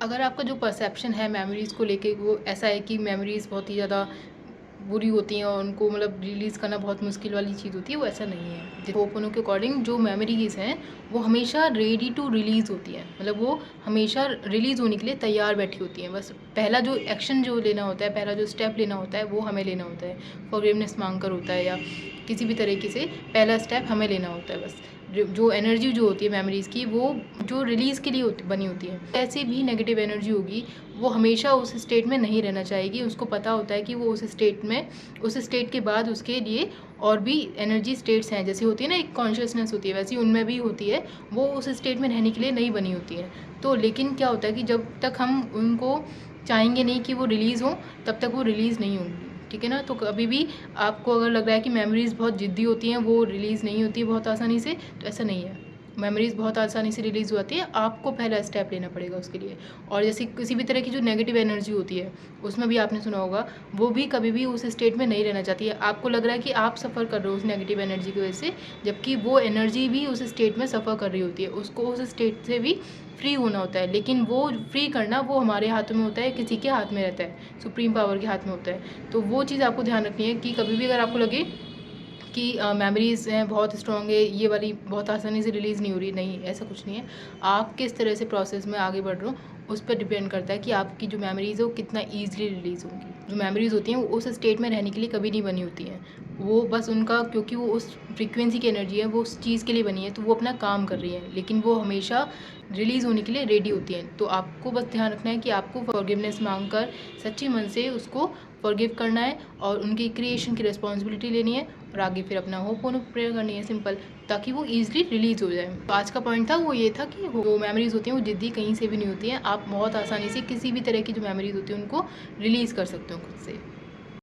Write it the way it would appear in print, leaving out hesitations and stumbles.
अगर आपका जो परसेप्शन है मेमोरीज़ को लेके वो ऐसा है कि मेमोरीज़ बहुत ही ज़्यादा बुरी होती हैं और उनको मतलब रिलीज़ करना बहुत मुश्किल वाली चीज़ होती है, वो ऐसा नहीं है। होपोनो के अकॉर्डिंग जो मेमोरीज़ हैं वो हमेशा रेडी टू रिलीज़ होती हैं, मतलब वो हमेशा रिलीज़ होने के लिए तैयार बैठी होती हैं। बस पहला जो एक्शन जो लेना होता है, पहला जो स्टेप लेना होता है वो हमें लेना होता है। फॉरगिवनेस मांग कर होता है या किसी भी तरीके से पहला स्टेप हमें लेना होता है। बस जो एनर्जी जो होती है मेमोरीज़ की वो जो रिलीज़ के लिए बनी होती है। ऐसी भी नेगेटिव एनर्जी होगी वो हमेशा उस स्टेट में नहीं रहना चाहेगी। उसको पता होता है कि वो उस स्टेट के बाद उसके लिए और भी एनर्जी स्टेट्स हैं, जैसे होती है ना एक कॉन्शियसनेस होती है, वैसी उनमें भी होती है। वो उस स्टेट में रहने के लिए नहीं बनी होती है। तो लेकिन क्या होता है कि जब तक हम उनको चाहेंगे नहीं कि वो रिलीज़ हों तब तक वो रिलीज़ नहीं होंगी। ठीक है ना। तो कभी भी आपको अगर लग रहा है कि मेमोरीज़ बहुत ज़िद्दी होती हैं, वो रिलीज़ नहीं होती बहुत आसानी से, तो ऐसा नहीं है। मेमोरीज़ बहुत आसानी से रिलीज़ हो जाती है, आपको पहला स्टेप लेना पड़ेगा उसके लिए। और जैसे किसी भी तरह की जो नेगेटिव एनर्जी होती है उसमें भी आपने सुना होगा, वो भी कभी भी उस स्टेट में नहीं रहना चाहती है। आपको लग रहा है कि आप सफ़र कर रहे हो उस नेगेटिव एनर्जी की वजह से, जबकि वो एनर्जी भी उस स्टेट में सफ़र कर रही होती है। उसको उस स्टेट से भी फ्री होना होता है, लेकिन वो फ्री करना वो हमारे हाथों में होता है, किसी के हाथ में रहता है, सुप्रीम पावर के हाथ में होता है। तो वो चीज़ आपको ध्यान रखनी है कि कभी भी अगर आपको लगे कि मेमोरीज़ हैं बहुत स्ट्रॉन्ग है, ये वाली बहुत आसानी से रिलीज़ नहीं हो रही, नहीं ऐसा कुछ नहीं है। आप किस तरह से प्रोसेस में आगे बढ़ रहे हो उस पर डिपेंड करता है कि आपकी जो मेमोरीज़ है वो कितना ईज़िली रिलीज़ होंगी। जो मेमोरीज़ होती हैं वो उस स्टेट में रहने के लिए कभी नहीं बनी होती हैं। वो बस उनका क्योंकि वो उस फ्रीक्वेंसी की एनर्जी है, वो उस चीज़ के लिए बनी है, तो वो अपना काम कर रही है, लेकिन वो हमेशा रिलीज़ होने के लिए रेडी होती हैं। तो आपको बस ध्यान रखना है कि आपको फॉरगिवनेस मांग कर सच्चे मन से उसको फॉरगिव करना है और उनकी क्रिएशन की रिस्पॉन्सिबिलिटी लेनी है और आगे फिर अपना होपोनो प्रेयर करनी है, सिंपल, ताकि वो ईजिली रिलीज़ हो जाए। तो आज का पॉइंट था वो ये था कि जो मेमोरीज़ होती हैं वो ज़िद्दी कहीं से भी नहीं होती हैं। आप बहुत आसानी से किसी भी तरह की जो मेमोरीज़ होती हैं उनको रिलीज़ कर सकते हो खुद से।